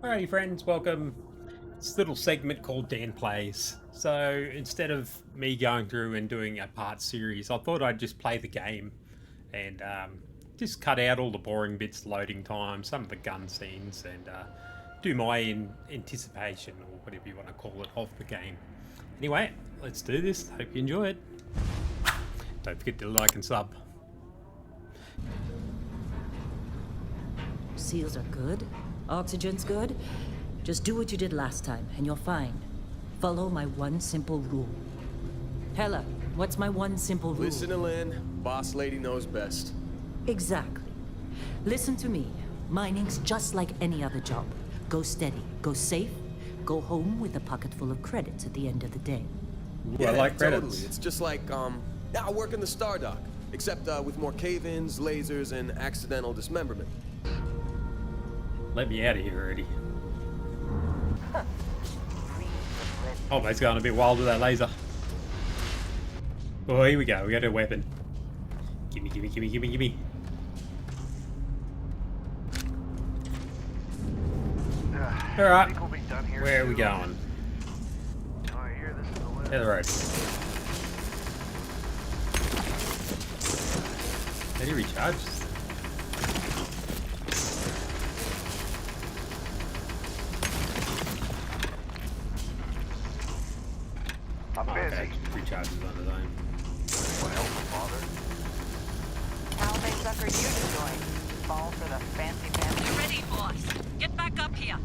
Alrighty friends, welcome. This little segment called Dan Plays. So instead of me going through and doing a part series, I thought I'd just play the game and just cut out all the boring bits, loading time, some of the gun scenes, and do my anticipation, or whatever you want to call it, of the game. Anyway, let's do this. Hope you enjoy it. Don't forget to like and sub. Seals are good. Oxygen's good. Just do what you did last time, and you're fine. Follow my one simple rule. Hella, what's my one simple rule? Listen to Lynn. Boss lady knows best. Exactly. Listen to me. Mining's just like any other job. Go steady, go safe, go home with a pocket full of credits at the end of the day. Ooh, I like credits. Totally. It's just like, I work in the Star Dock, except with more cave-ins, lasers, and accidental dismemberment. Let me out of here already. Oh, he's going a bit wild with that laser. Oh, here we go. We got a weapon. Gimme, gimme, gimme, gimme, gimme. Alright. Where are we going? Yeah, the road. How do you recharge? I'm busy. Okay, recharges on his own. Well, father. How they sucker you to join? Fall for the fancy pants? You ready, boss? Get back up here.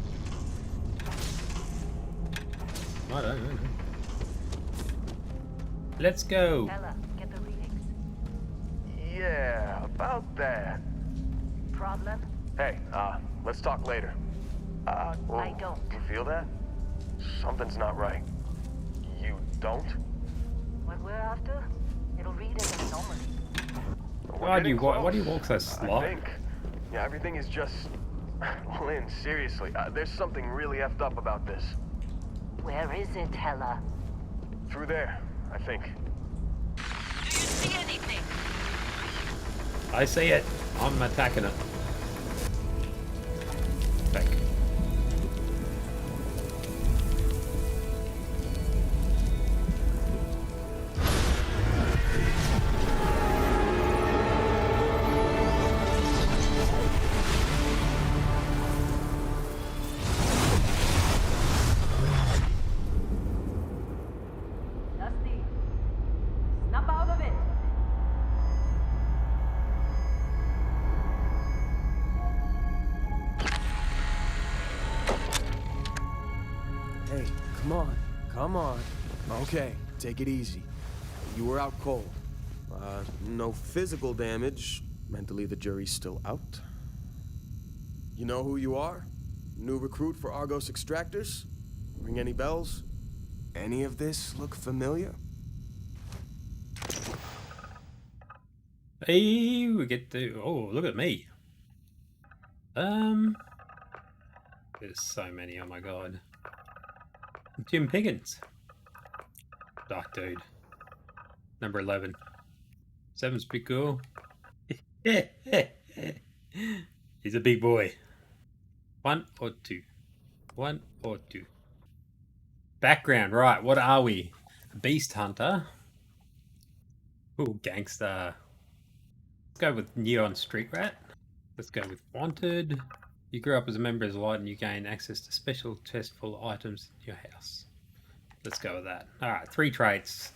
I don't know. Let's go. Ella, get the readings. Yeah, about that. Problem? Hey, let's talk later. I don't. You feel that? Something's not right. You don't? What we're after? It'll read as a anomaly. Why do you walk so slow? I think. Yeah, everything is just... Lynn, seriously, there's something really effed up about this. Where is it, Hella? Through there, I think. Do you see anything? I see it. I'm attacking it. Back. Dusty, snap out of it. Hey, come on. Come on. Okay, take it easy. You were out cold. No physical damage. Mentally, the jury's still out. You know who you are? New recruit for Argos Extractors? Ring any bells? Any of this look familiar? Hey, we get to... Oh, look at me. There's so many, oh my god. Jim Pickens. Dark dude. Number 11. 7's pretty cool. He's a big boy. 1 or 2? 1 or 2? Background, right, what are we? A beast hunter. Ooh, gangster. Let's go with Neon Street Rat. Let's go with Wanted. You grew up as a member of the Light and you gain access to special chest full of items in your house. Let's go with that. Alright, 3 traits.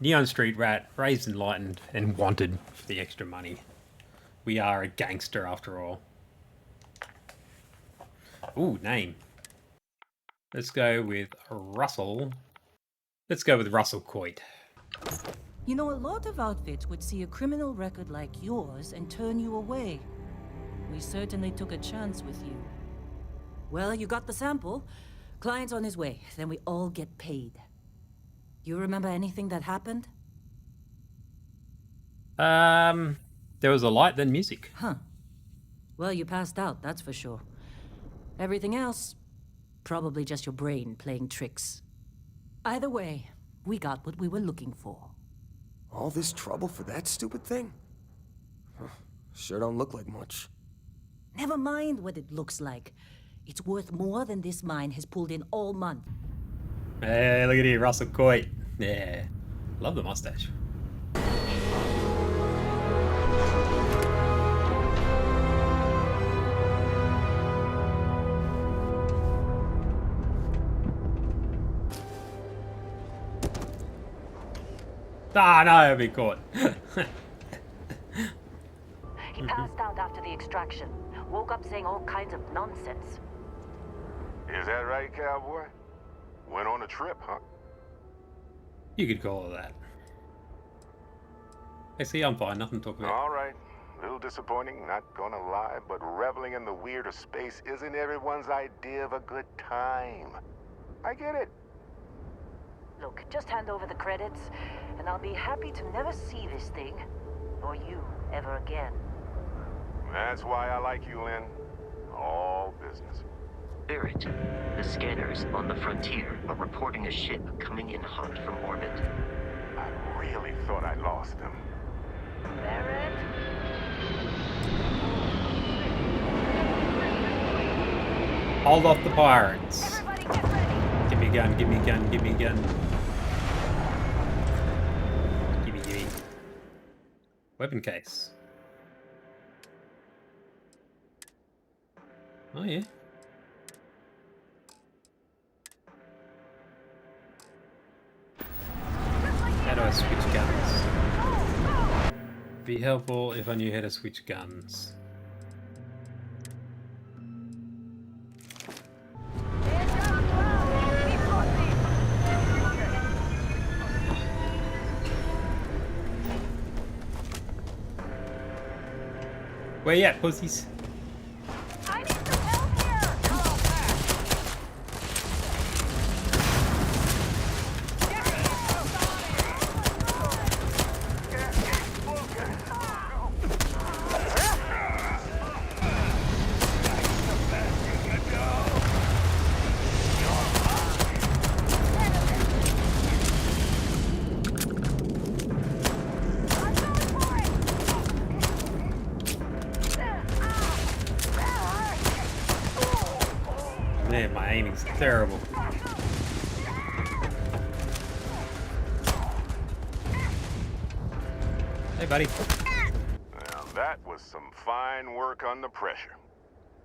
Neon Street Rat, Raised Enlightened, and Wanted for the extra money. We are a gangster after all. Ooh, name. Let's go with Russell. Let's go with Russell Coit. You know, a lot of outfits would see a criminal record like yours and turn you away. We certainly took a chance with you. Well, you got the sample. Client's on his way, then we all get paid. You remember anything that happened? There was a light, then music. Huh. Well, you passed out, that's for sure. Everything else, probably just your brain playing tricks. Either way, we got what we were looking for. All this trouble for that stupid thing? Huh, sure don't look like much. Never mind what it looks like. It's worth more than this mine has pulled in all month. Hey, look at you, Russell Coit. Yeah. Love the mustache. Ah, no, I'll be caught. He passed out after the extraction. Woke up saying all kinds of nonsense. Is that right, cowboy? Went on a trip, huh? You could call it that. Hey, see, I'm fine. Nothing to talk about. All right. A little disappointing, not gonna lie, but reveling in the weird of space isn't everyone's idea of a good time. I get it. Look, just hand over the credits, and I'll be happy to never see this thing, or you, ever again. That's why I like you, Lynn. All business. Barrett, the scanners on the frontier are reporting a ship coming in hot from orbit. I really thought I lost them. Barrett? Hold off the pirates. Everybody get ready! Give me a gun, give me a gun, give me a gun. Give me. Weapon case. Oh, yeah. How do I switch guns? Be helpful if I knew how to switch guns. Where you at, pussies? I need some help here! Man, my aiming's terrible. Hey, buddy. Now, that was some fine work under pressure.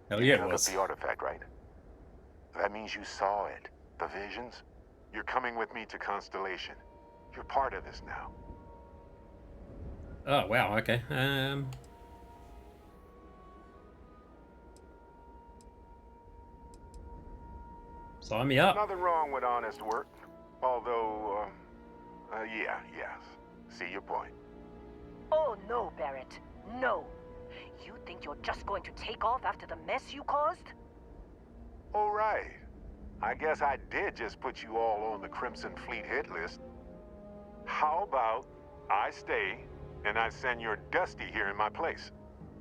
Hell yeah, it You took was. up the artifact, right? That means you saw it. The visions? You're coming with me to Constellation. You're part of this now. Oh, wow, okay. Sign me up. Nothing wrong with honest work. Although, yes. See your point. Oh no, Barrett. No. You think you're just going to take off after the mess you caused? All right. I guess I did just put you all on the Crimson Fleet hit list. How about I stay and I send your Dusty here in my place?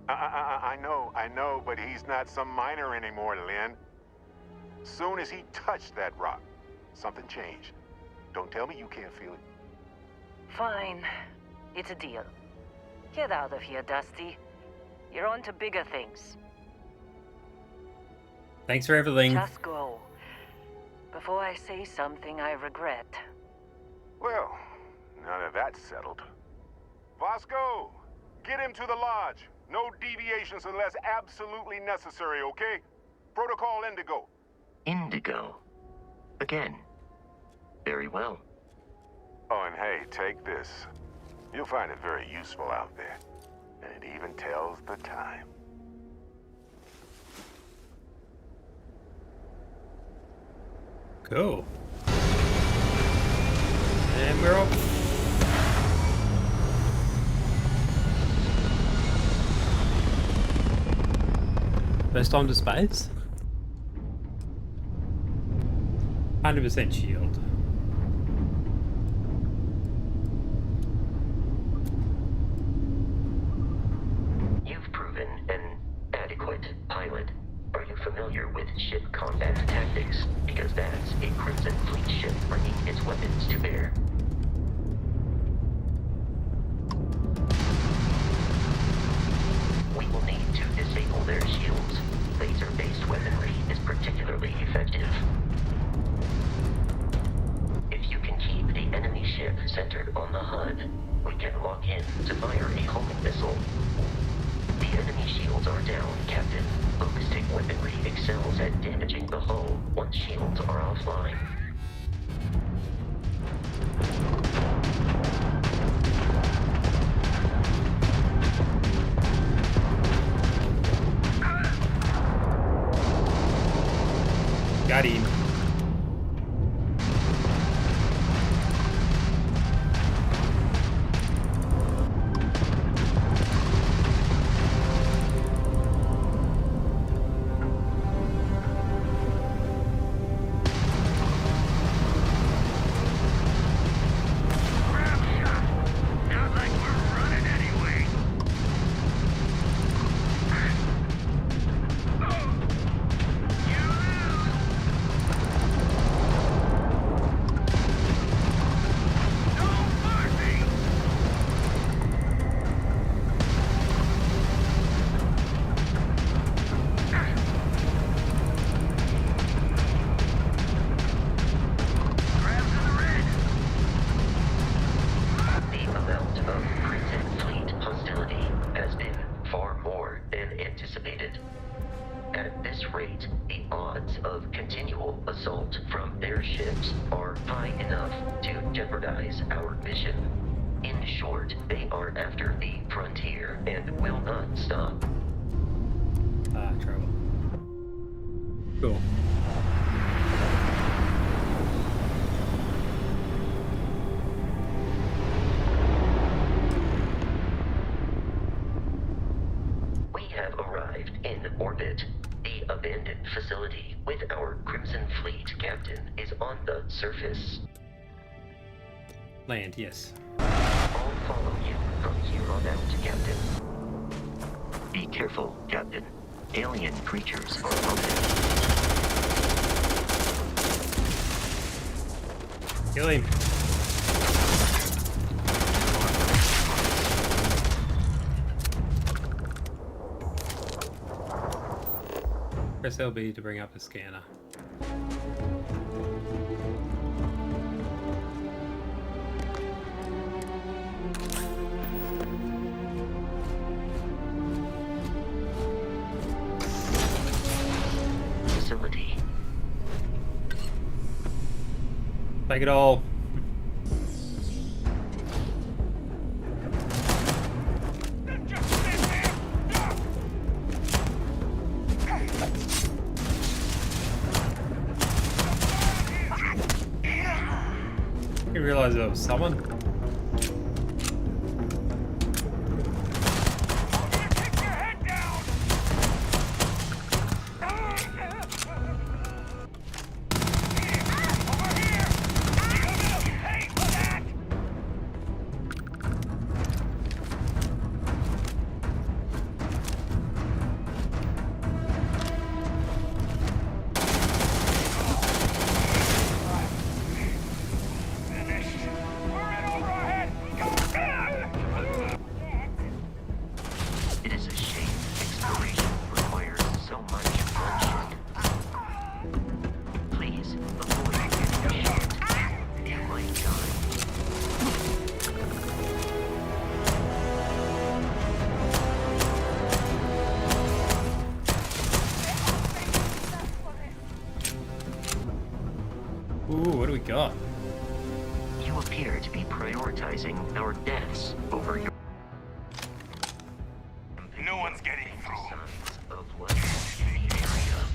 I know, but he's not some miner anymore, Lynn. Soon as he touched that rock, something changed. Don't tell me you can't feel it. Fine. It's a deal. Get out of here, Dusty. You're on to bigger things. Thanks for everything. Just go. Before I say something I regret. Well, now that that's settled. Vasco, get him to the lodge. No deviations unless absolutely necessary, okay? Protocol Indigo. Indigo. Again. Very well. Oh, and hey, take this. You'll find it very useful out there. And it even tells the time. Cool. And we're off. First time to space? 100% shield. You've proven an adequate pilot. Are you familiar with ship combat tactics? Because that's a Crimson Fleet ship bringing its weapons to bear. We will need to disable their shields. Laser-based weaponry is Scout shields are offline. Got him. Our mission. In short, they are after the frontier and will not stop. Ah, trouble. Cool. We have arrived in orbit. The abandoned facility with our Crimson Fleet captain is on the surface. Land, yes. I'll follow you from here on out, Captain. Be careful, Captain. Alien creatures are hunted. Kill him. Press LB to bring up the scanner. Facility. Take it all. I didn't realize there was someone. Ooh, what do we got? You appear to be prioritizing our deaths over your... No one's getting through. Signs of life in the area.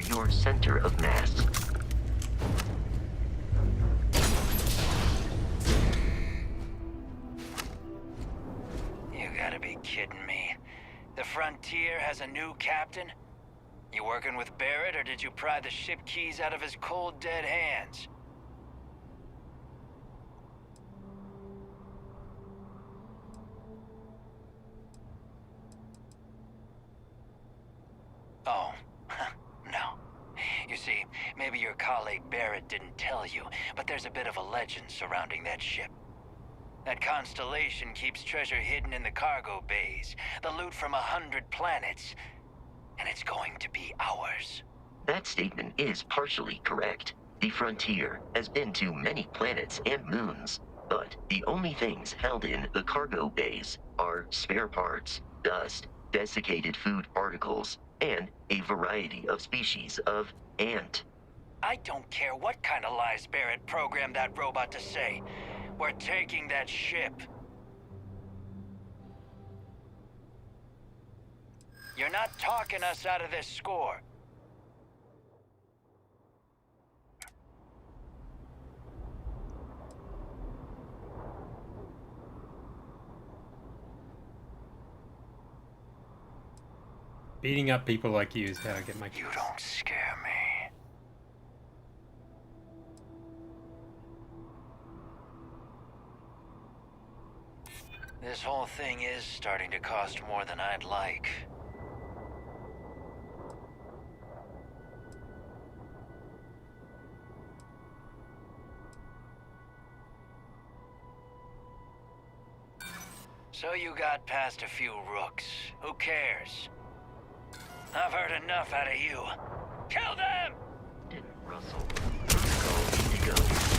Your center of mass. You gotta be kidding me. The Frontier has a new captain? You working with Barrett, or did you pry the ship keys out of his cold, dead hands? Oh, no. You see, maybe your colleague Barrett didn't tell you, but there's a bit of a legend surrounding that ship. That Constellation keeps treasure hidden in the cargo bays, the loot from 100 planets, and it's going to be ours. That statement is partially correct. The Frontier has been to many planets and moons, but the only things held in the cargo bays are spare parts, dust, desiccated food particles, and a variety of species of ant. I don't care what kind of lies Barrett programmed that robot to say. We're taking that ship. You're not talking us out of this score. Beating up people like you is how I get my... You don't scare me. This whole thing is starting to cost more than I'd like. So you got past a few rooks. Who cares? I've heard enough out of you. Kill them! Russell, protocol Indigo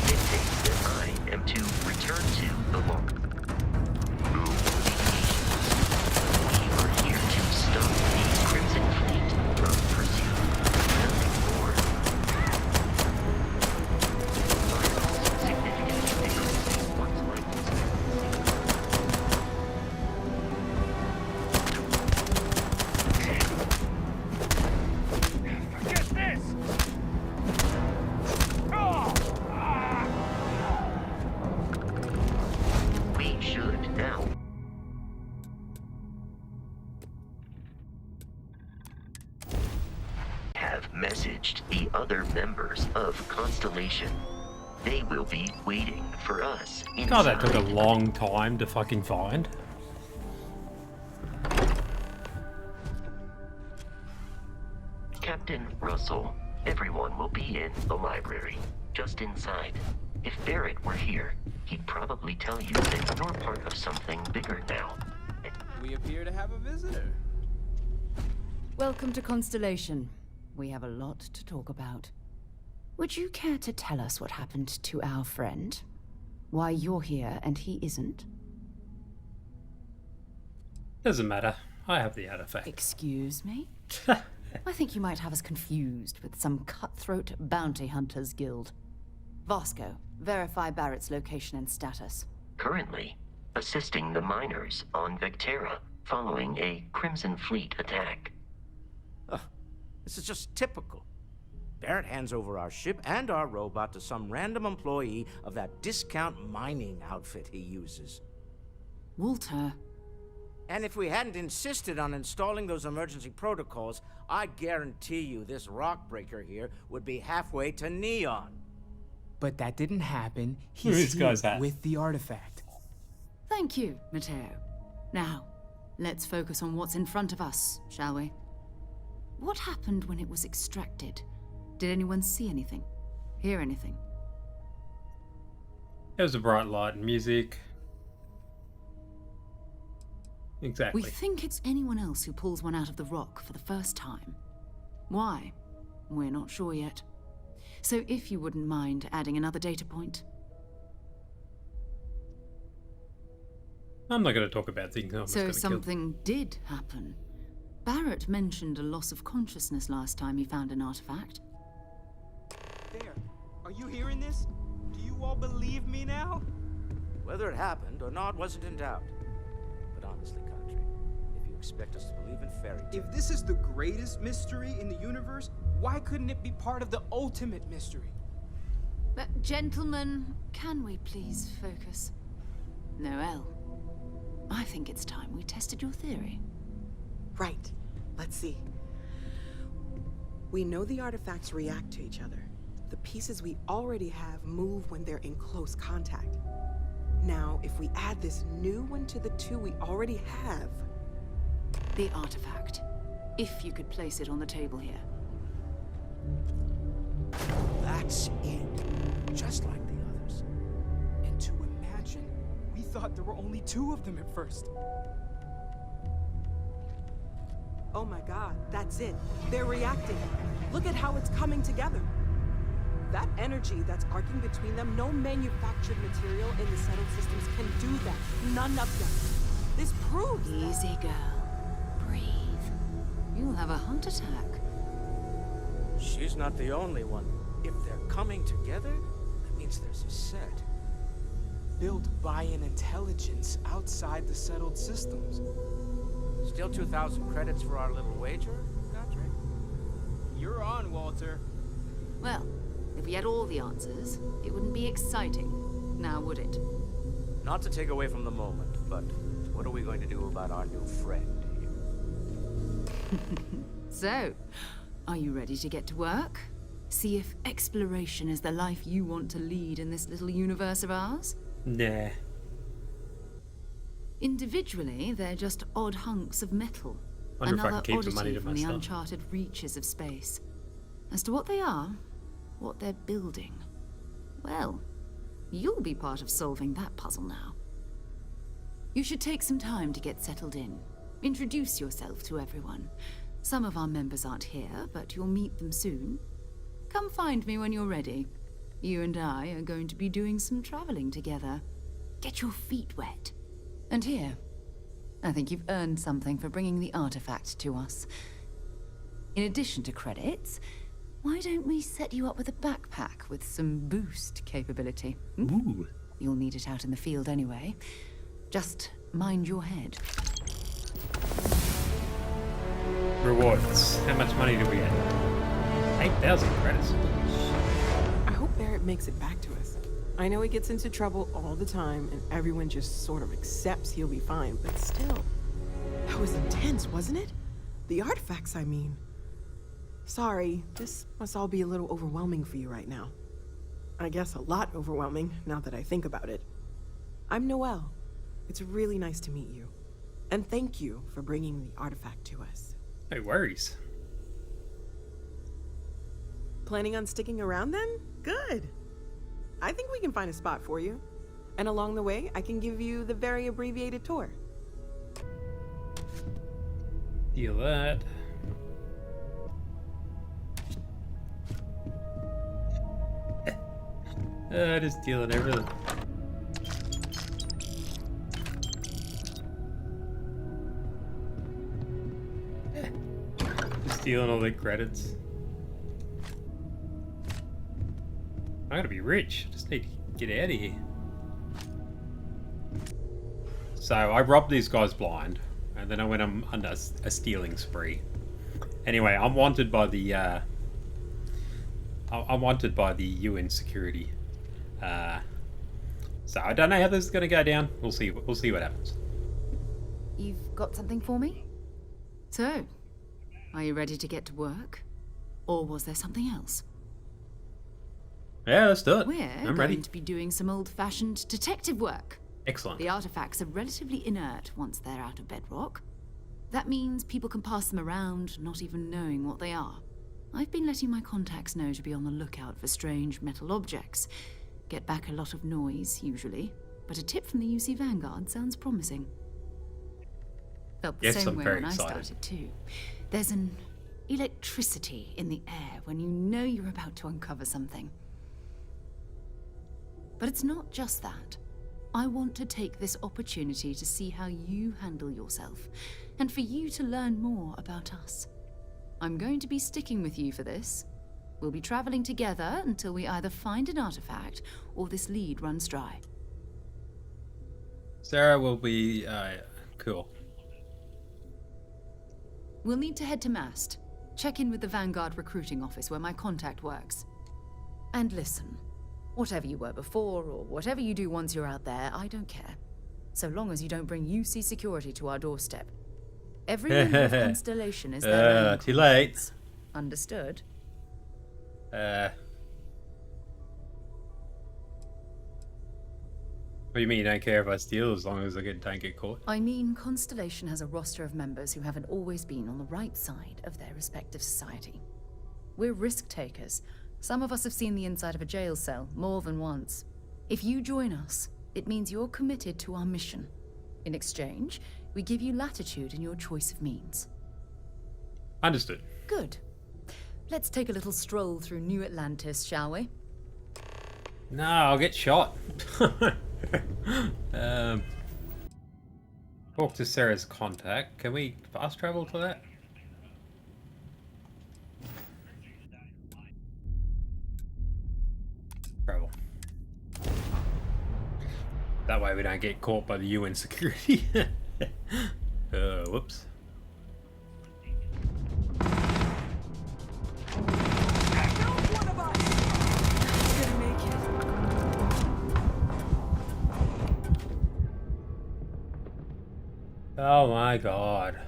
dictates that I am to return to the law. We are here to stop the Crimson Fleet from pursuit. Nothing more. Miles significantly decreasing one's life Forget this! We should now. Have messaged the other members of Constellation. They will be waiting for us inside. God, that took a long time to fucking find. Captain Russell, everyone will be in the library, just inside. If Barrett were here, he'd probably tell you that you're part of something bigger now. We appear to have a visitor. Welcome to Constellation. We have a lot to talk about. Would you care to tell us what happened to our friend? Why you're here and he isn't? Doesn't matter. I have the artifact. Excuse me? I think you might have us confused with some cutthroat bounty hunters guild. Vasco, verify Barrett's location and status. Currently, assisting the miners on Vectera following a Crimson Fleet attack. This is just typical. Barrett hands over our ship and our robot to some random employee of that discount mining outfit he uses. Walter. And if we hadn't insisted on installing those emergency protocols, I guarantee you this rock breaker here would be halfway to Neon. But that didn't happen. Who is He's this guy's here hat? with the artifact. Thank you, Matteo. Now, let's focus on what's in front of us, shall we? What happened when it was extracted? Did anyone see anything? Hear anything? There was a bright light and music. Exactly. We think it's anyone else who pulls one out of the rock for the first time. Why? We're not sure yet. So if you wouldn't mind adding another data point. I'm not going to talk about things I'm just So going to something did happen. Barrett mentioned a loss of consciousness last time he found an artifact. There. Are you hearing this? Do you all believe me now? Whether it happened or not wasn't in doubt. But honestly, Country, if you expect us to believe in fairy tales... If this is the greatest mystery in the universe, why couldn't it be part of the ultimate mystery? But gentlemen, can we please focus? Noelle, I think it's time we tested your theory. Right. Let's see. We know the artifacts react to each other. The pieces we already have move when they're in close contact. Now, if we add this new one to the two we already have... The artifact. If you could place it on the table here. That It's it, just like the others. And to imagine, we thought there were only 2 of them at first. Oh my god, that's it. They're reacting. Look at how it's coming together. That energy that's arcing between them, no manufactured material in the settled systems can do that. None of them. This proves Easy, girl. Breathe. You'll have a heart attack. She's not the only one. If they're coming together, that means there's a set. Built by an intelligence outside the settled systems. Still 2,000 credits for our little wager, Godric? You're on, Walter. Well, if we had all the answers, it wouldn't be exciting, now would it? Not to take away from the moment, but what are we going to do about our new friend here? So, are you ready to get to work? See if exploration is the life you want to lead in this little universe of ours? Nah. Individually, they're just odd hunks of metal. Wonder if I Another can keep the money oddity to from the myself. uncharted reaches of space. As to what they are, what they're building, well, you'll be part of solving that puzzle now. You should take some time to get settled in. Introduce yourself to everyone. Some of our members aren't here, but you'll meet them soon. Come find me when you're ready. You and I are going to be doing some traveling together. Get your feet wet. And here, I think you've earned something for bringing the artifact to us. In addition to credits, why don't we set you up with a backpack with some boost capability? Ooh. You'll need it out in the field anyway. Just mind your head. Rewards. How much money do we get? 8,000 credits. I hope Barrett makes it back to us. I know he gets into trouble all the time, and everyone just sort of accepts he'll be fine, but still. That was intense, wasn't it? The artifacts, I mean. Sorry, this must all be a little overwhelming for you right now. I guess a lot overwhelming, now that I think about it. I'm Noelle. It's really nice to meet you. And thank you for bringing the artifact to us. No worries. Planning on sticking around then? Good. I think we can find a spot for you. And along the way, I can give you the very abbreviated tour. Deal that. Just dealing everything. Just stealing all the credits. I gotta be rich. Just need to get out of here. So I robbed these guys blind, and then I went on under a stealing spree. Anyway, I'm wanted by the I'm wanted by the UN security. So I don't know how this is gonna go down. We'll see. We'll see what happens. You've got something for me? So, are you ready to get to work? Or was there something else? Yeah, let's do it. We're I'm going ready. to be doing some old-fashioned detective work. Excellent. The artifacts are relatively inert once they're out of bedrock. That means people can pass them around, not even knowing what they are. I've been letting my contacts know to be on the lookout for strange metal objects. Get back a lot of noise, usually, but a tip from the UC Vanguard sounds promising. Felt the Yes, same I'm way very when excited. I started too. There's an electricity in the air when you know you're about to uncover something. But it's not just that. I want to take this opportunity to see how you handle yourself, and for you to learn more about us. I'm going to be sticking with you for this. We'll be traveling together until we either find an artifact or this lead runs dry. Sarah will be cool. We'll need to head to Mast. Check in with the Vanguard recruiting office where my contact works. And listen, whatever you were before or whatever you do once you're out there, I don't care. So long as you don't bring UC security to our doorstep. Every member of Constellation is their own Too late. conscience. Understood? What do you mean you don't care if I steal as long as I don't get caught? I mean, Constellation has a roster of members who haven't always been on the right side of their respective society. We're risk takers, Some of us have seen the inside of a jail cell more than once. If you join us, it means you're committed to our mission. In exchange, we give you latitude in your choice of means. Understood. Good. Let's take a little stroll through New Atlantis, shall we? No, I'll get shot. Talk to Sarah's contact. Can we fast travel to that? Travel. That way we don't get caught by the UN security. Whoops. Oh my god.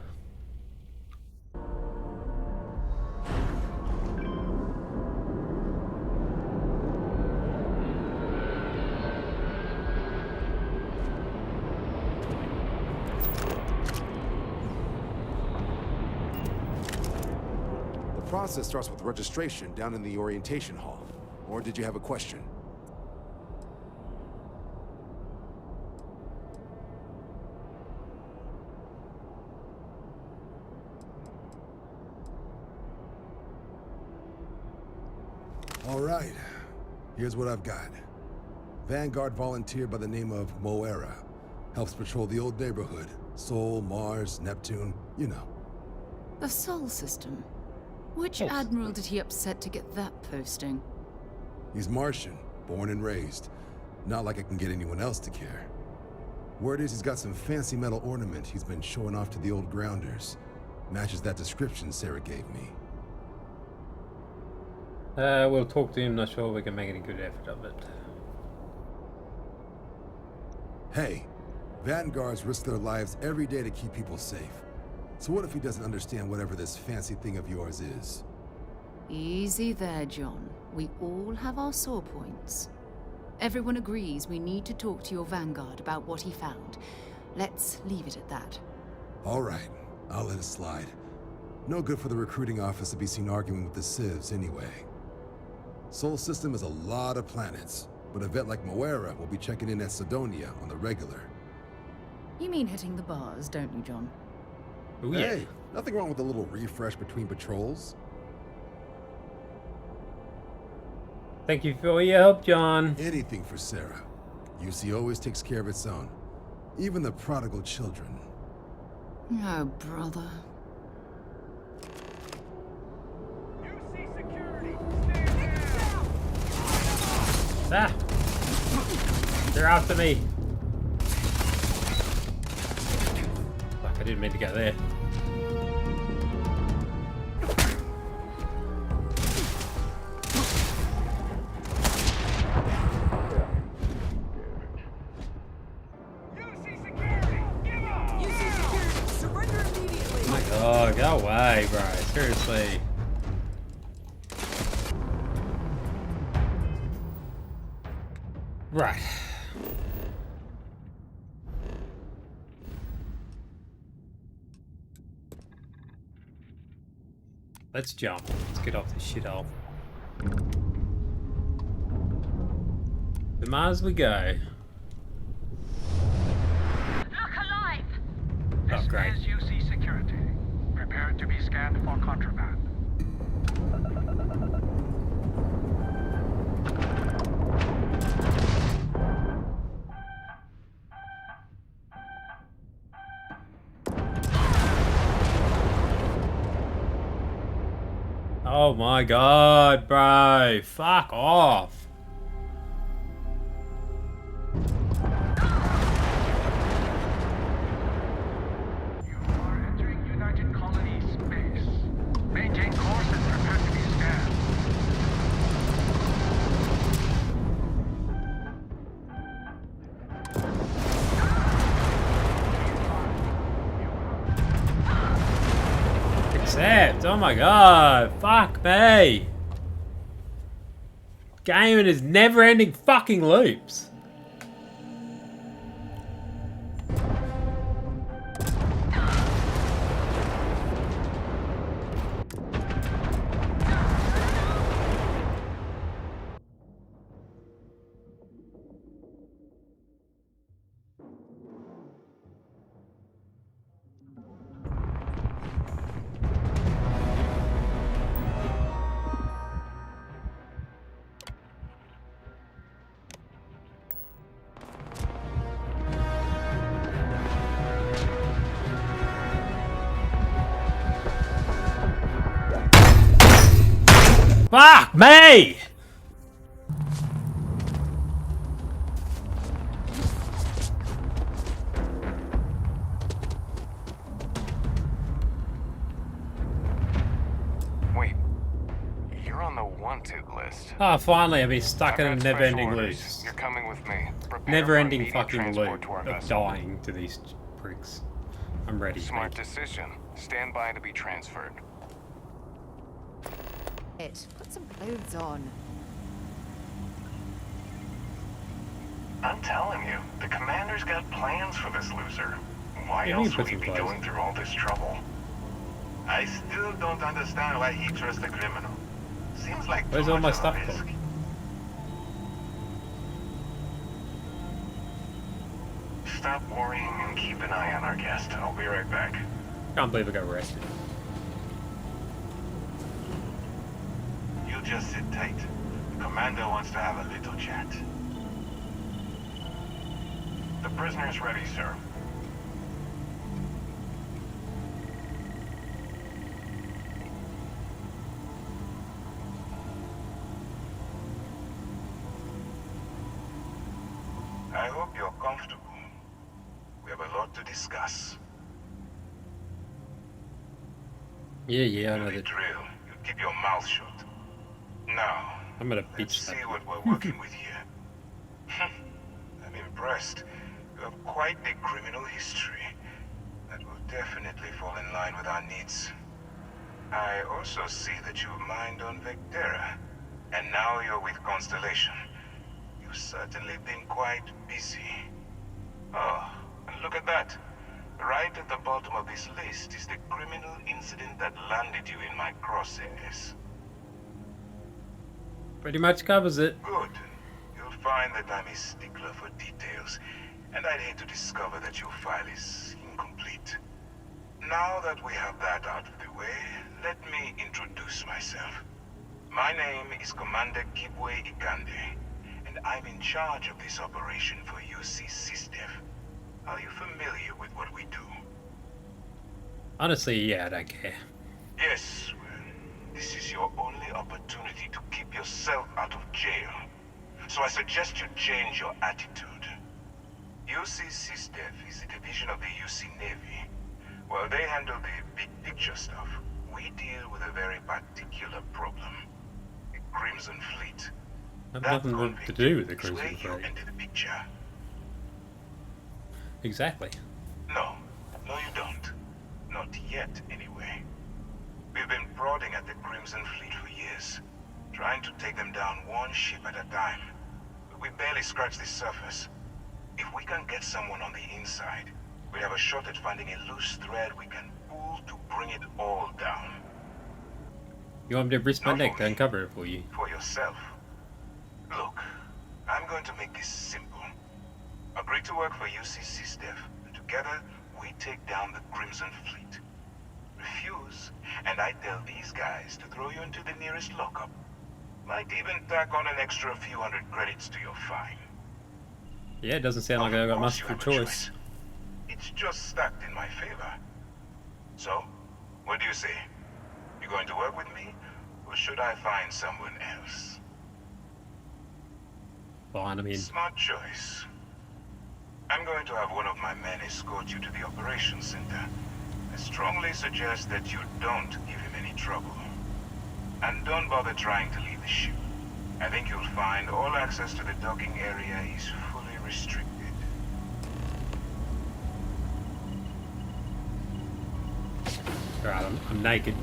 The process starts with registration down in the orientation hall. Or did you have a question? All right, here's what I've got. Vanguard volunteer by the name of Moera. Helps patrol the old neighborhood. Sol, Mars, Neptune, you know. The Sol system. Which admiral did he upset to get that posting? He's Martian, born and raised. Not like I can get anyone else to care. Word is he's got some fancy metal ornament he's been showing off to the old grounders. Matches that description Sarah gave me. We'll talk to him. Not sure we can make any good effort of it. Hey, Vanguards risk their lives every day to keep people safe. So what if he doesn't understand whatever this fancy thing of yours is? Easy there, John. We all have our sore points. Everyone agrees we need to talk to your Vanguard about what he found. Let's leave it at that. All right, I'll let it slide. No good for the recruiting office to be seen arguing with the civs anyway. Sol system is a lot of planets, but a vet like Moera will be checking in at Sidonia on the regular. You mean hitting the bars, don't you, John? Ooh, yeah. Hey, nothing wrong with a little refresh between patrols. Thank you for your help, John. Anything for Sarah. UC always takes care of its own. Even the prodigal children. Oh, brother. Ah! They're after me. Fuck, I didn't mean to go there. Oh my god, go away, bro. Seriously. Right. Let's jump. Let's get off this shithole. To Mars we go. Look alive! Oh, great. This is UC Security. Prepare to be scanned for contraband. Oh my god, bro. Fuck off. You are entering United Colonies space. Maintain course and prepare to be scanned. Accept. Oh my god. Fuck me. Game in its never-ending fucking loops. Fuck me! Wait, you're on the wanted list. Ah, finally, I've been stuck in a I've got never-ending special loop. orders. You're coming with me. Prepare for Never-ending immediate fucking transport loop to our of vessel. dying to these pricks. I'm ready. Smart decision. Stand by to be transferred. Put some clothes on. I'm telling you, the commander's got plans for this loser. Why Yeah, we else can would put he some be clothes going through all this trouble? I still don't understand why he trusts a criminal. Seems like Where's too all my much of a stuff risk. gone? Stop worrying and keep an eye on our guest. I'll be right back. Can't believe I got arrested. You just sit tight. The commander wants to have a little chat. The prisoner's ready, sir. I hope you're comfortable. We have a lot to discuss. Yeah, I know The that. drill. You keep your mouth shut. Now, I'm gonna let's bitch see slap what we're working with here. I'm impressed. You have quite the criminal history. That will definitely fall in line with our needs. I also see that you mined on Vectera, and now you're with Constellation. You've certainly been quite busy. Oh, and look at that. Right at the bottom of this list is the criminal incident that landed you in my crosshairs. Pretty much covers it. Good. You'll find that I'm a stickler for details, and I'd hate to discover that your file is incomplete. Now that we have that out of the way, let me introduce myself. My name is Commander Kibwe Ikande, and I'm in charge of this operation for UC SysDev. Are you familiar with what we do? Honestly, yeah, I don't care. Yes, well, this is your only opportunity to keep yourself out of jail. So I suggest you change your attitude. UC SysDev is a division of the UC Navy. While they handle the big picture stuff, we deal with a very particular problem. The Crimson Fleet. Have nothing to do with the Is Crimson where you Fleet. enter the picture. Exactly. No, you don't. Not yet, anyway. We've been prodding at the Crimson Fleet for years, trying to take them down one ship at a time. But we barely scratched the surface. If we can get someone on the inside, we have a shot at finding a loose thread we can pull to bring it all down. You want me to risk my Not neck for to me. uncover it for you? For yourself. Look, I'm going to make this simple. Agree to work for UC SysDev, and together we take down the Crimson Fleet. Refuse, and I tell these guys to throw you into the nearest lockup. Might even tack on an extra few hundred credits to your fine. Yeah, it doesn't sound like I got much of a choice. It's just stacked in my favor. So, what do you say? You going to work with me, or should I find someone else? Fine, I mean, Smart choice. I'm going to have one of my men escort you to the operations center. I strongly suggest that you don't give him any trouble. And don't bother trying to leave the ship. I think you'll find all access to the docking area is fully restricted. alright, I'm naked.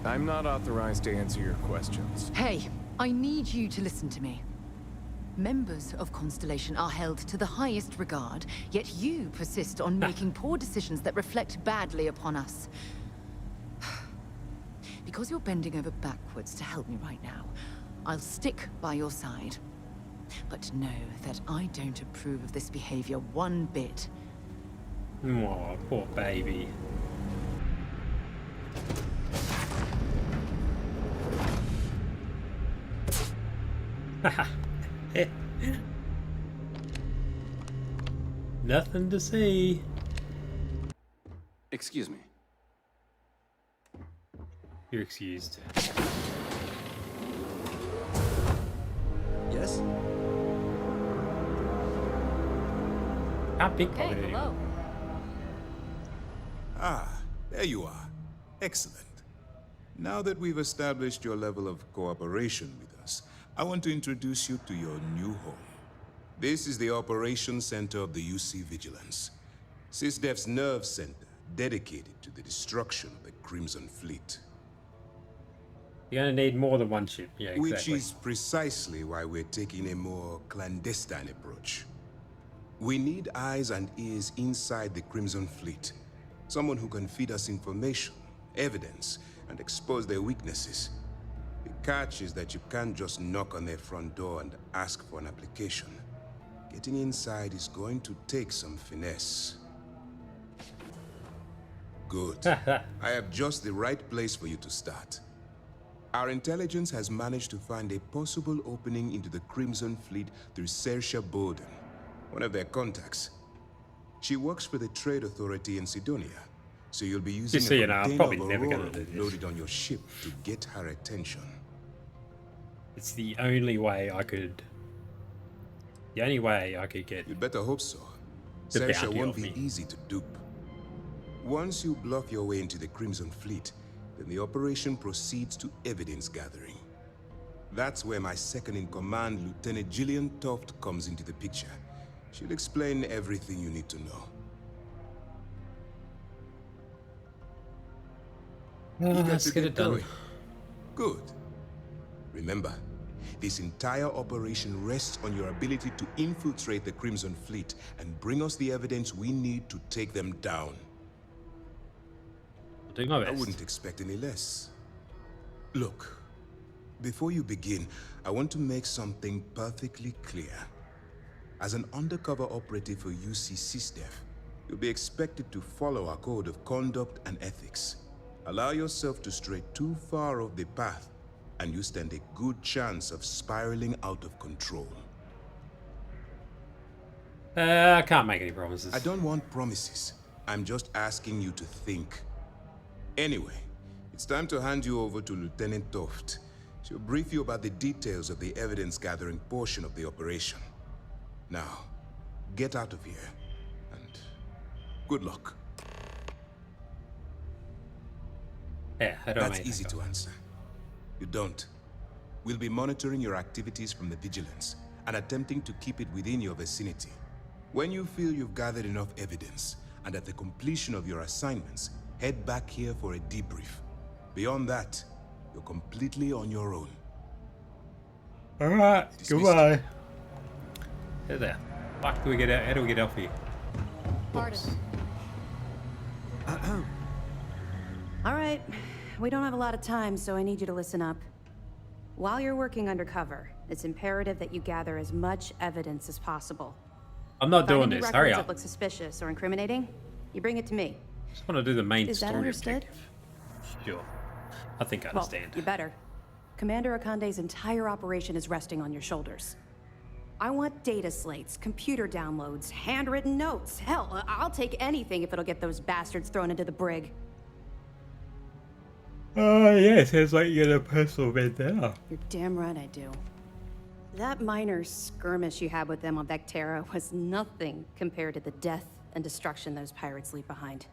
I'm not authorized to answer your questions. Hey, I need you to listen to me. Members of Constellation are held to the highest regard, yet you persist on making poor decisions that reflect badly upon us. Because you're bending over backwards to help me right now, I'll stick by your side. But know that I don't approve of this behavior one bit. Oh, poor baby. Nothing to see. Excuse me. You're excused. this? How pickpocket Hey, hello. Ah, there you are. Excellent. Now that we've established your level of cooperation with us, I want to introduce you to your new home. This is the Operations Center of the UC Vigilance. SysDef's nerve center, dedicated to the destruction of the Crimson Fleet. You're gonna need more than one ship. Yeah, exactly. Which is precisely why we're taking a more clandestine approach. We need eyes and ears inside the Crimson Fleet. Someone who can feed us information, evidence, and expose their weaknesses. The catch is that you can't just knock on their front door and ask for an application. Getting inside is going to take some finesse. Good. I have just the right place for you to start. Our intelligence has managed to find a possible opening into the Crimson Fleet through Saoirse Bowden, one of their contacts. She works for the Trade Authority in Sidonia, so you'll be using So, a you know, I'm container probably of never Aurora gonna do this. loaded on your ship to get her attention. It's the only way I could. The only way I could get. You'd better hope so. The Saoirse bounty won't off be me. easy to dupe. Once you bluff your way into the Crimson Fleet, then the operation proceeds to evidence gathering. That's where my second-in-command, Lieutenant Gillian Toft, comes into the picture. She'll explain everything you need to know. Let's get it done. Going? Good. Remember, this entire operation rests on your ability to infiltrate the Crimson Fleet and bring us the evidence we need to take them down. I'll do my best. I wouldn't expect any less. Look, before you begin, I want to make something perfectly clear. As an undercover operative for UC SysDef, you'll be expected to follow our code of conduct and ethics. Allow yourself to stray too far off the path, and you stand a good chance of spiraling out of control. I can't make any promises. I don't want promises. I'm just asking you to think. Anyway, it's time to hand you over to Lieutenant Toft. She'll brief you about the details of the evidence-gathering portion of the operation. Now, get out of here, and good luck. Yeah, how do I That's make easy that to answer. You don't. We'll be monitoring your activities from the Vigilance and attempting to keep it within your vicinity. When you feel you've gathered enough evidence, and at the completion of your assignments, head back here for a debrief. Beyond that, you're completely on your own. Alright, Dismissed. goodbye. Hey there. Fuck do we get out? How do we get off here? Pardon. All right, we don't have a lot of time, so I need you to listen up. While you're working undercover, it's imperative that you gather as much evidence as possible. I'm not doing Find any this. records Hurry that up. look suspicious or incriminating, you bring it to me. Just want to do the main Is that story understood? objective. Sure. I think I Well, understand. you better. Commander Akande's entire operation is resting on your shoulders. I want data slates, computer downloads, handwritten notes. Hell, I'll take anything if it'll get those bastards thrown into the brig. Oh, yeah, it sounds like you got a personal vendetta. You're damn right I do. That minor skirmish you had with them on Vectera was nothing compared to the death and destruction those pirates leave behind.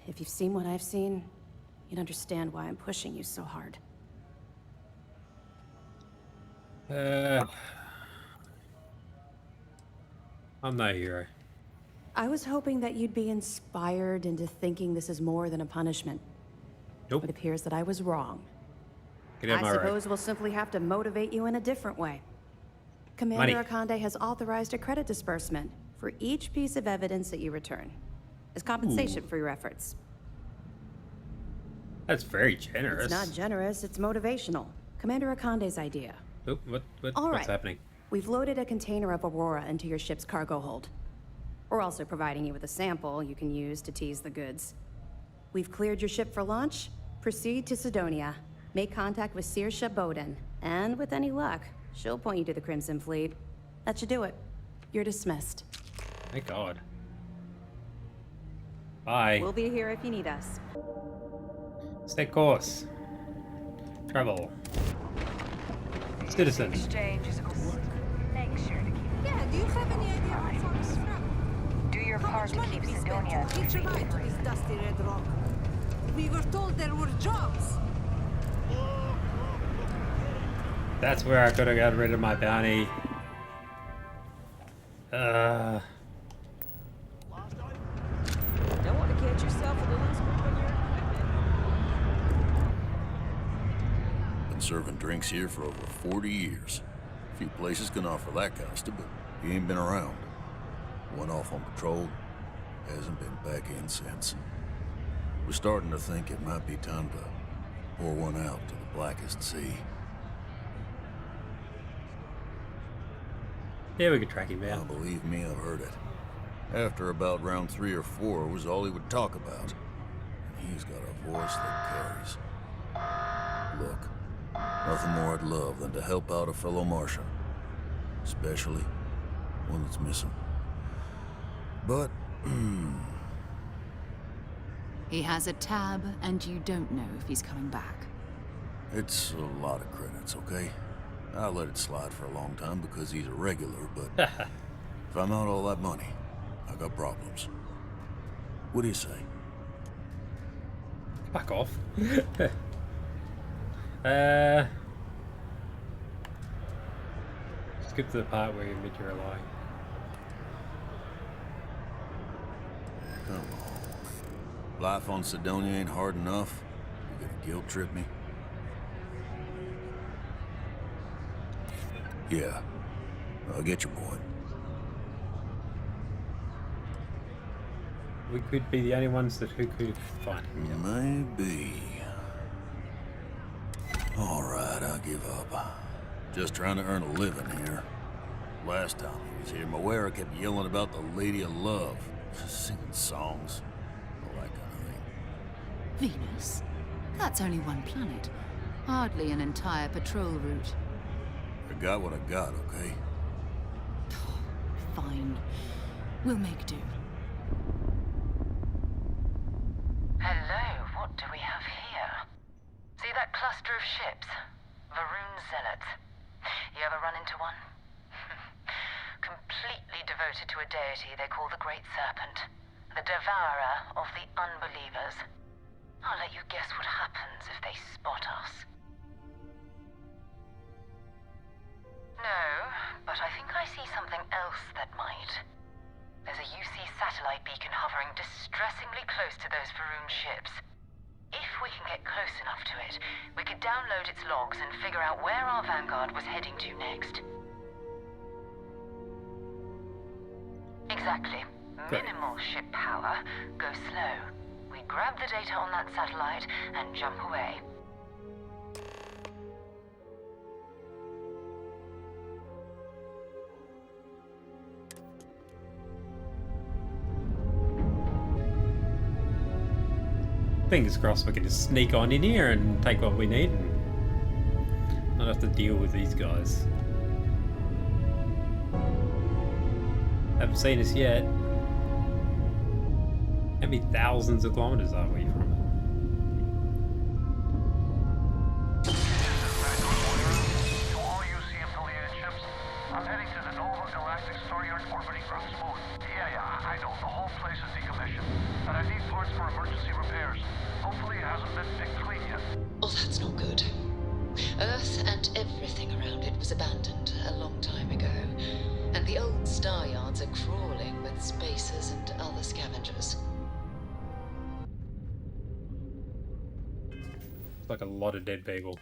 If you've seen what I've seen, you'd understand why I'm pushing you so hard. I'm no hero. I was hoping that you'd be inspired into thinking this is more than a punishment. Nope. It appears that I was wrong. Get out of I my road. suppose we'll simply have to motivate you in a different way. Commander Money. Akande has authorized a credit disbursement for each piece of evidence that you return, as compensation for your efforts. That's very generous. It's not generous, it's motivational. Commander Akande's idea. Oh, All what's right. happening? We've loaded a container of Aurora into your ship's cargo hold. We're also providing you with a sample you can use to tease the goods. We've cleared your ship for launch. Proceed to Sidonia. Make contact with Saoirse Bowden. And with any luck, she'll point you to the Crimson Fleet. That should do it. You're dismissed. Thank God. Bye. We'll be here if you need us. Stay course. Travel. Citizen. Exchange is make sure to keep. Yeah, do you have any idea what's on this map? Do your part to keep Sidonia Each ride to this dusty red rock. We were told there were jobs. That's where I could have got rid of my bounty. Don't want to catch yourself with a loose grip on your equipment. Been serving drinks here for over 40 years. Few places can offer that costa, but he ain't been around. Went off on patrol, hasn't been back in since. We're starting to think it might be time to pour one out to the blackest sea. Yeah, we could track him down. Oh, believe me, I've heard it. After about round 3 or 4 was all he would talk about. And he's got a voice that carries. Look, nothing more I'd love than to help out a fellow Martian. Especially one that's missing. But, He has a tab, and you don't know if he's coming back. it's a lot of credits, okay? I let it slide for a long time because he's a regular, but if I'm out all that money, I got problems. What do you say? Fuck off. Skip to the part where you admit you're lying. Come on. Life on Sidonia ain't hard enough. You gonna guilt trip me? Yeah, I get your point. We could be the only ones that who could find him. Maybe. All right, I'll give up. Just trying to earn a living here. Last time he was here, Moira kept yelling about the Lady of Love, singing songs, all that kind of thing. Venus? That's only one planet. Hardly an entire patrol route. I got what I got, okay? Fine. We'll make do. Hello, what do we have here? See that cluster of ships? Varun Zealots. You ever run into one? Completely devoted to a deity they call the Great Serpent, the devourer of the unbelievers. I'll let you guess what happens if they spot us. No, but I think I see something else that might. There's a UC satellite beacon hovering distressingly close to those Varun ships. If we can get close enough to it, we could download its logs and figure out where our vanguard was heading to next. Exactly. Minimal ship power. Go slow. We grab the data on that satellite and jump away. Fingers crossed we can just sneak on in here and take what we need and not have to deal with these guys. Haven't seen us yet. How many thousands of kilometers are we from To all UC affiliated ships, I'm heading to the Nova Galactic Stonyard orbiting ground smooth. Yeah, I know. The whole place is decommissioned. And I need parts for emergency repairs. Hopefully it hasn't been picked clean yet. Oh, that's not good. Earth and everything around it was abandoned a long time ago. And the old star yards are crawling with spacers and other scavengers. It's like a lot of dead people.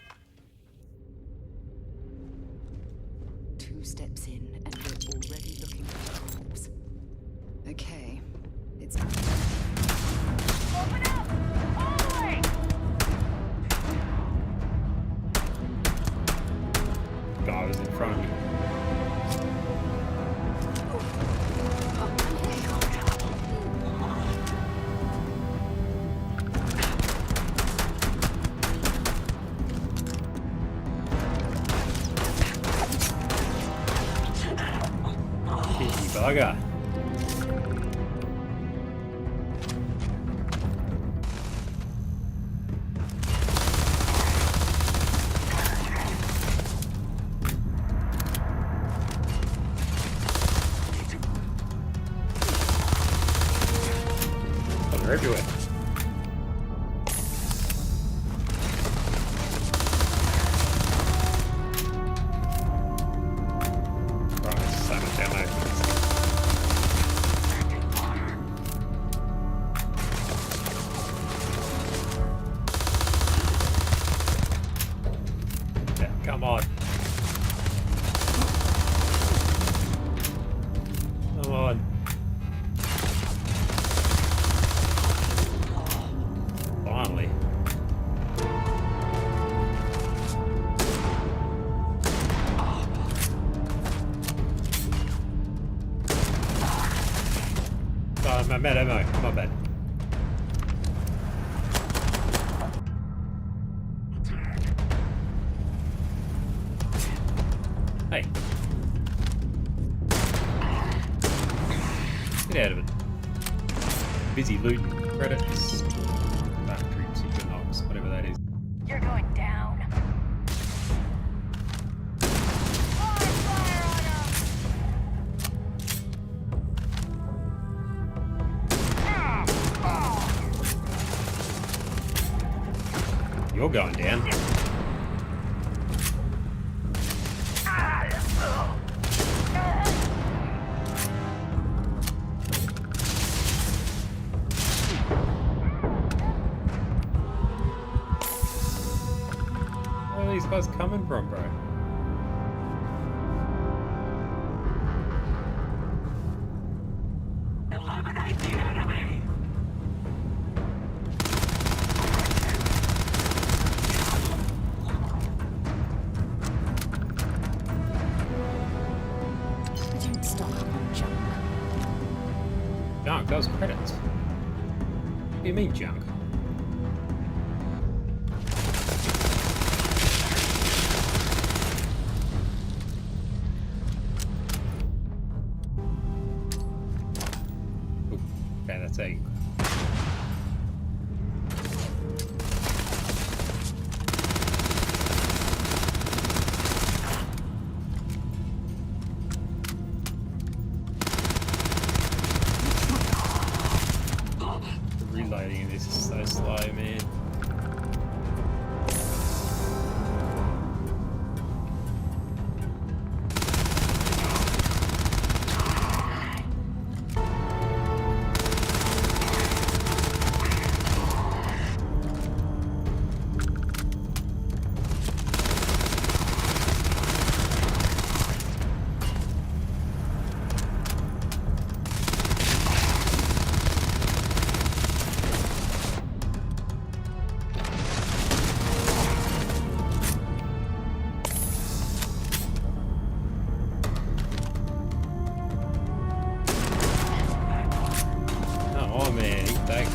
2 steps in, and we're already looking for a corpse. Okay, it's time. Open up! All the way! Guy was in front of me. Bugger. They're everywhere. Right, so much ammo. Yeah, come on. Come on. Finally. Oh, I'm at ammo. My bad. Hey. Get out of it. Busy looting. Credits. Dark troops, equinox, whatever that is. You're going down. You're going down. Where are these guys coming from, bro? Eliminate the enemy. Don't stop on junk. Junk, those credits. What do you mean junk? Ooh, okay, that's a reloading in this is so slow, man. Oh man, he's back.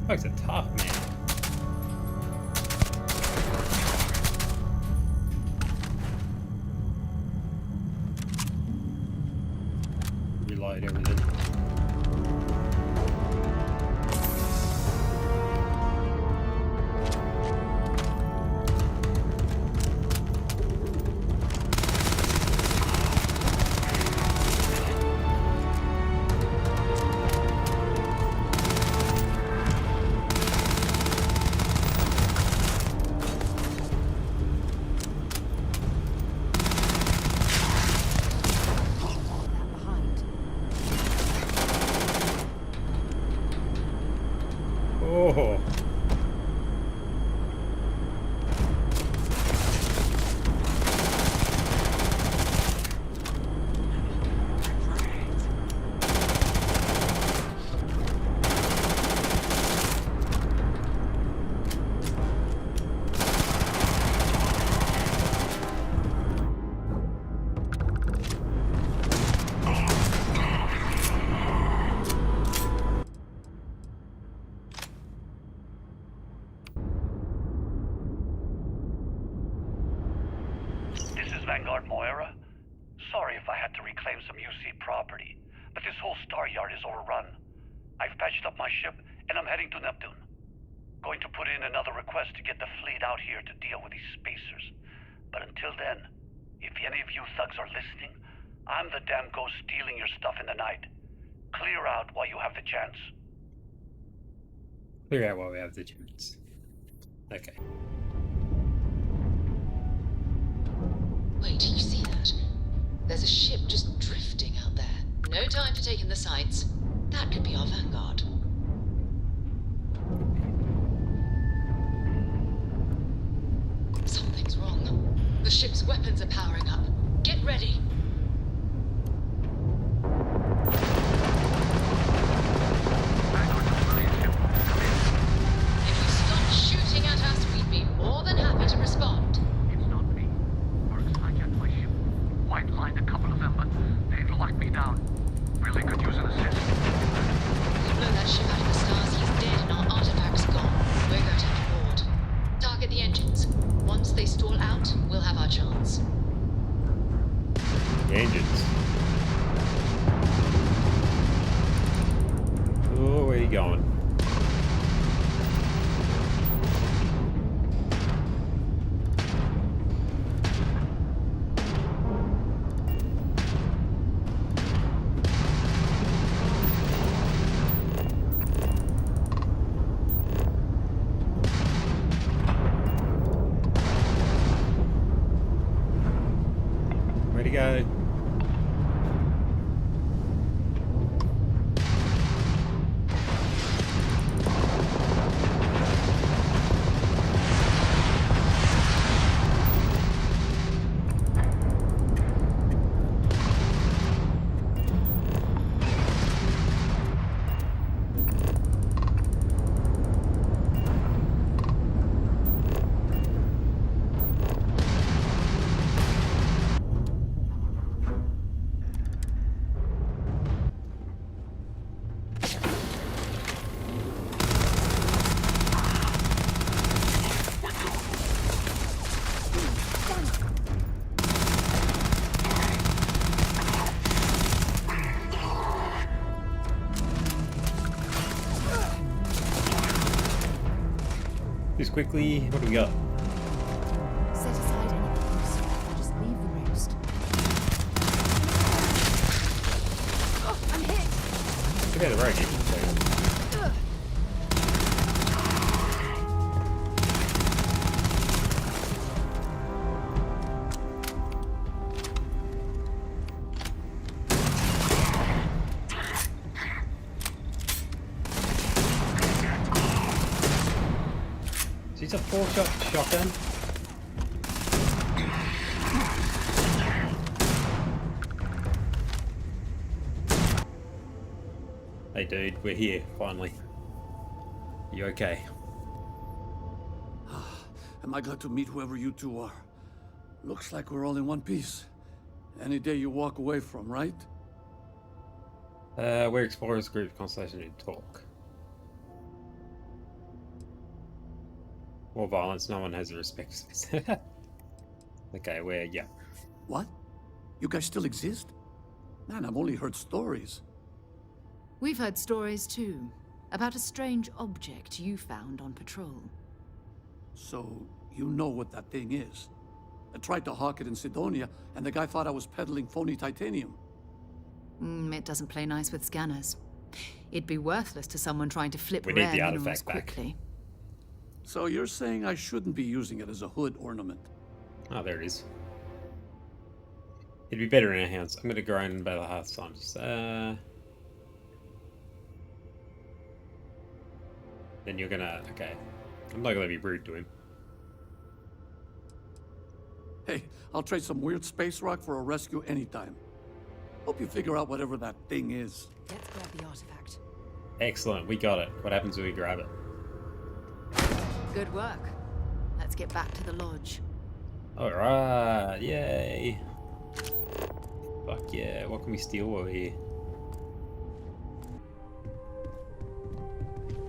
Folks are tough, man. Reload everything. Oh. but this whole star yard is overrun. I've patched up my ship, and I'm heading to Neptune. Going to put in another request to get the fleet out here to deal with these spacers. But until then, if any of you thugs are listening, I'm the damn ghost stealing your stuff in the night. Clear out while you have the chance. Clear out while we have the chance. Okay. Wait, do you see that? There's a ship just drifting out there. No time for taking the sights. That could be our vanguard. Something's wrong. The ship's weapons are powering up. Get ready. If you stop shooting at us, we'd be more than happy to respond. It's not me. Works hijacked my ship. White lined a couple of them, but they've locked me down. Really could use an assist. We blow that ship out of the stars, he's dead and our artifact's gone. We're going to have to board. Target the engines. Once they stall out, we'll have our chance. The engines. Oh, where are you going? Where'd he go? Just quickly, what do we got? Set aside anything useful. Just leave the rest. Oh, I'm hit! Get out of the road here. It's a 4-shot shotgun. Hey dude, we're here, finally. You okay? Am I glad to meet whoever you two are? Looks like we're all in one piece. Any day you walk away from, right? We're explorers group Constellation in talk. More violence, no one has respect. Okay, yeah. What? You guys still exist? Man, I've only heard stories. We've heard stories too, about a strange object you found on patrol. So, you know what that thing is? I tried to hawk it in Sidonia, and the guy thought I was peddling phony titanium. It doesn't play nice with scanners. It'd be worthless to someone trying to flip We rare need the minerals artifact back. quickly. So you're saying I shouldn't be using it as a hood ornament? Oh, there it is. It'd be better in our hands. I'm gonna grind in Battle Hearth Times. Then you're gonna... Okay. I'm not gonna be rude to him. Hey, I'll trade some weird space rock for a rescue anytime. Hope you figure out whatever that thing is. Let's grab the artifact. Excellent, we got it. What happens when we grab it? Good work. Let's get back to the lodge. Alright, yay. Fuck yeah, what can we steal over here?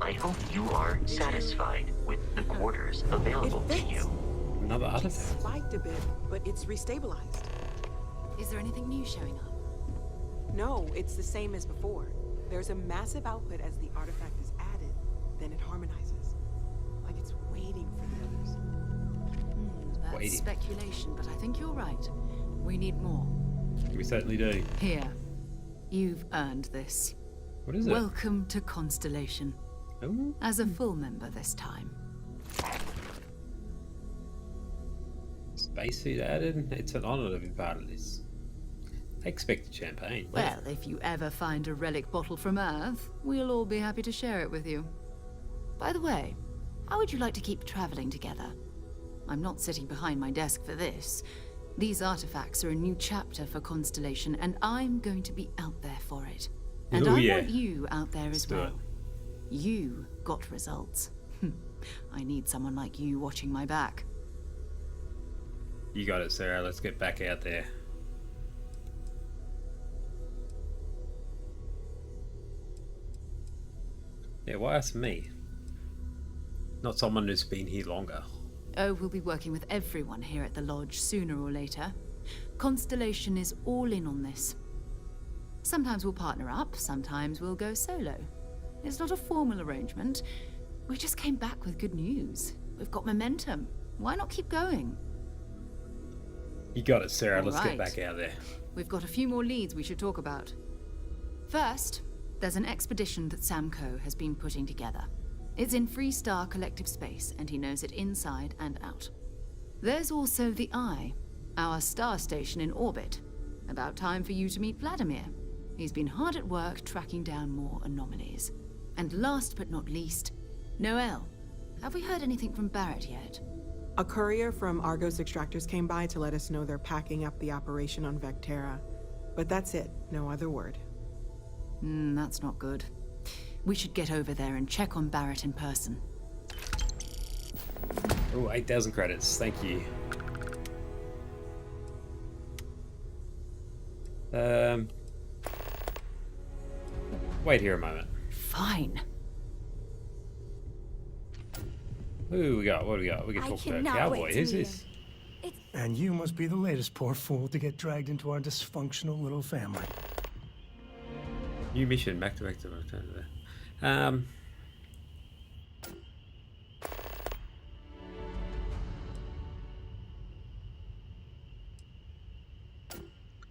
I hope you are satisfied with the quarters available to you. Another artifact? Spiked a bit, but it's restabilized. Is there anything new showing up? No, it's the same as before. There's a massive output as the artifact is added, then it harmonizes. Like it's waiting for the others. That's speculation, but I think you're right. We need more. We certainly do. Here. You've earned this. What is it? Welcome to Constellation. Oh. As a full member this time. Spacesuit added. It's an honor to be part of this. I expected champagne. Well, if you ever find a relic bottle from Earth, we'll all be happy to share it with you. By the way, how would you like to keep traveling together? I'm not sitting behind my desk for this. These artifacts are a new chapter for Constellation, and I'm going to be out there for it. And I want you out there as well. You got results. I need someone like you watching my back. You got it, Sarah. Let's get back out there. Yeah, why ask me? Not someone who's been here longer. Oh, we'll be working with everyone here at the lodge sooner or later. Constellation is all in on this. Sometimes we'll partner up, sometimes we'll go solo. It's not a formal arrangement. We just came back with good news. We've got momentum. Why not keep going? You got it, Sarah. Let's Right. get back out there. We've got a few more leads we should talk about. First, there's an expedition that Samco has been putting together. It's in Freestar collective space, and he knows it inside and out. There's also the Eye, our star station in orbit. About time for you to meet Vladimir. He's been hard at work tracking down more anomalies. And last but not least, Noel. Have we heard anything from Barrett yet? A courier from Argos Extractors came by to let us know they're packing up the operation on Vectera. But that's it, no other word. That's not good. We should get over there and check on Barrett in person. Oh, 8,000 credits. Thank you. Wait here a moment. Fine. Who we got? What do we got? We can talk about Cowboy. Who's this? And you must be the latest poor fool to get dragged into our dysfunctional little family. New mission. Back to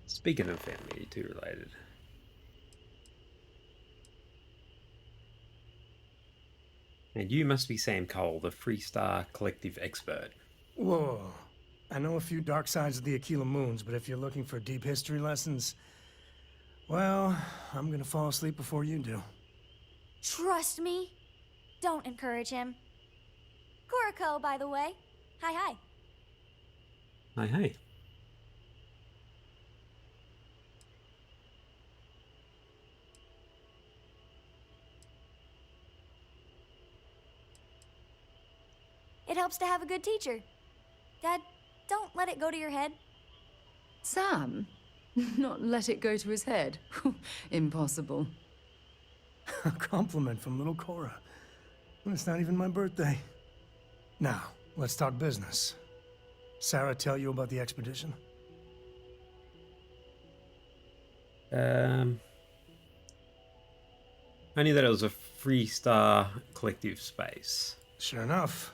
speaking of family, too related. And you must be Sam Cole, the Freestar collective expert. Whoa. I know a few dark sides of the Aquila Moons, but if you're looking for deep history lessons, well, I'm gonna fall asleep before you do. Trust me. Don't encourage him. Kuriko, by the way. Hi. Hey. It helps to have a good teacher. Dad, don't let it go to your head. Sam? Not let it go to his head? Impossible. A compliment from little Cora. It's not even my birthday. Now, let's talk business. Sarah tell you about the expedition? Only that it was a Freestar collective space. Sure enough.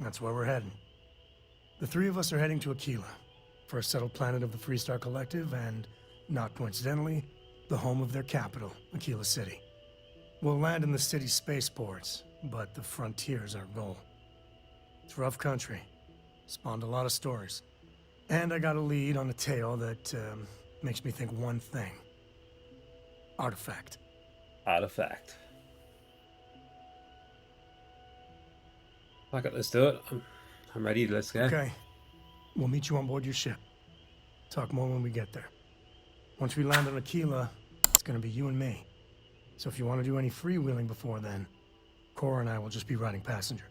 That's where we're heading. The three of us are heading to Aquila, first settled planet of the Freestar Collective, and, not coincidentally, the home of their capital, Aquila City. We'll land in the city's spaceports, but the frontier's our goal. It's rough country. Spawned a lot of stories. And I got a lead on a tale that makes me think one thing. Artifact. Artifact. Fuck it, let's do it. I'm ready, let's go. Okay. We'll meet you on board your ship. Talk more when we get there. Once we land on Aquila, it's gonna be you and me. So if you want to do any freewheeling before then, Cora and I will just be riding passenger.